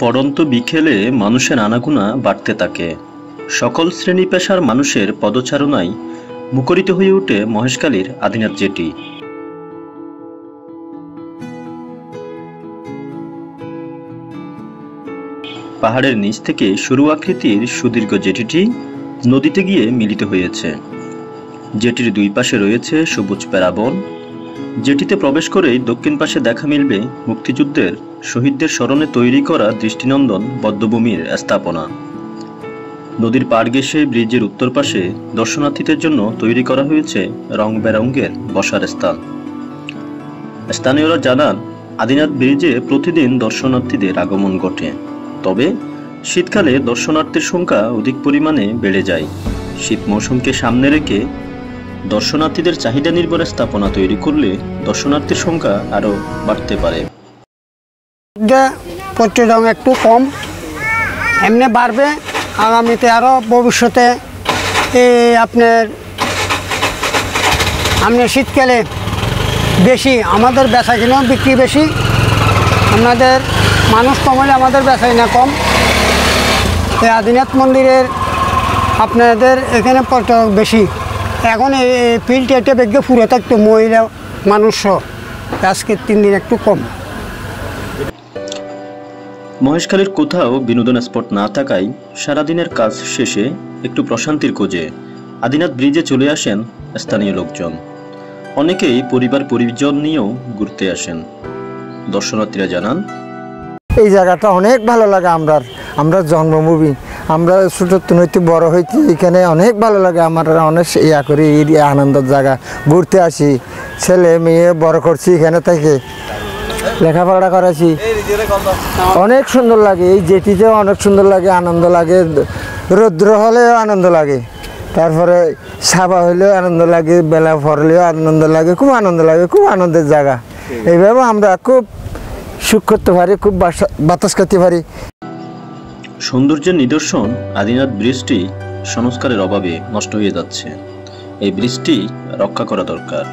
পড়ন্ত বিকেলে মানুষের আনাগোনা বাড়তে থাকে। সকল শ্রেণী পেশার মানুষের পদচারণায় মুখরিত হয়ে ওঠে মহেশখালীর আদিনাথ জেটি। পাহাড়ের নিচ থেকে সরু আকৃতির সুদীর্ঘ জেটিটি নদীতে গিয়ে মিলিত হয়েছে। জেটির দুই পাশে রয়েছে সবুজ প্যারাবন। জেটিতে প্রবেশ করেই দক্ষিণ পাশে দেখা মিলবে মুক্তিযুদ্ধের শহীদদের স্মরণে তৈরি করা দৃষ্টিনন্দন বধ্যভূমির স্থাপনা। নদীর পাড় ঘেঁষে ব্রিজের উত্তর পাশে দর্শনার্থীদের জন্য তৈরি করা হয়েছে রং বেরঙের বসার স্থান। স্থানীয়রা জানান, আদিনাথ ব্রিজে প্রতিদিন দর্শনার্থীদের আগমন ঘটে, তবে শীতকালে দর্শনার্থীর সংখ্যা অধিক পরিমাণে বেড়ে যায়। শীত মৌসুমকে সামনে রেখে দর্শনার্থীদের চাহিদা নির্ভর স্থাপনা তৈরি করলে দর্শনার্থীর সংখ্যা আরও বাড়তে পারে। পর্যটন একটু কম, এমনি বাড়বে আগামীতে, আরও ভবিষ্যতে আপনার শীতকালে বেশি আমাদের বেচা কিনা বিক্রি বেশি, আমাদের মানুষ কম হলে আমাদের বেচা কিনা কম। এই আদিনাথ মন্দিরের আপনাদের এখানে পর্যটক বেশি। এখন এই ফিল্ড এটা বেগে পুরো থাকতো মহিলা মানুষও, আজকে 3 দিন একটু কম। মহেশখালীর কোথাও বিনোদন স্পট না থাকায় সারাদিনের কাজ শেষে একটু প্রশান্তির খোঁজে আদিনাথ ব্রিজে চলে আসেন স্থানীয় লোকজন। অনেকেই পরিবার পরিজন নিয়েও ঘুরতে আসেন। দর্শনার্থীরা জানান, এই জায়গাটা অনেক ভালো লাগে। আমরা জন্মভূমি, আমরা ছোট নৈতে বড় হইতে এখানে অনেক ভালো লাগে। আমার অনেক করি, আনন্দের জায়গা, ঘুরতে আসি, ছেলে মেয়ে বড় করছি এখানে থেকে, লেখাপড়া করাছি, অনেক সুন্দর লাগে। এই জেটিতেও অনেক সুন্দর লাগে, আনন্দ লাগে। রৌদ্র হলেও আনন্দ লাগে, তারপরে সাবা হলেও আনন্দ লাগে, বেলা পড়লেও আনন্দ লাগে, খুব আনন্দ লাগে, খুব আনন্দের জায়গা। এইভাবে আমরা খুব সুখ করতে পারি, খুব বাতাস করতে পারি। সৌন্দর্যের নিদর্শন আদিনাথ ব্রিজটি সংস্কারের অভাবে নষ্ট হয়ে যাচ্ছে। এই ব্রিজটি রক্ষা করা দরকার।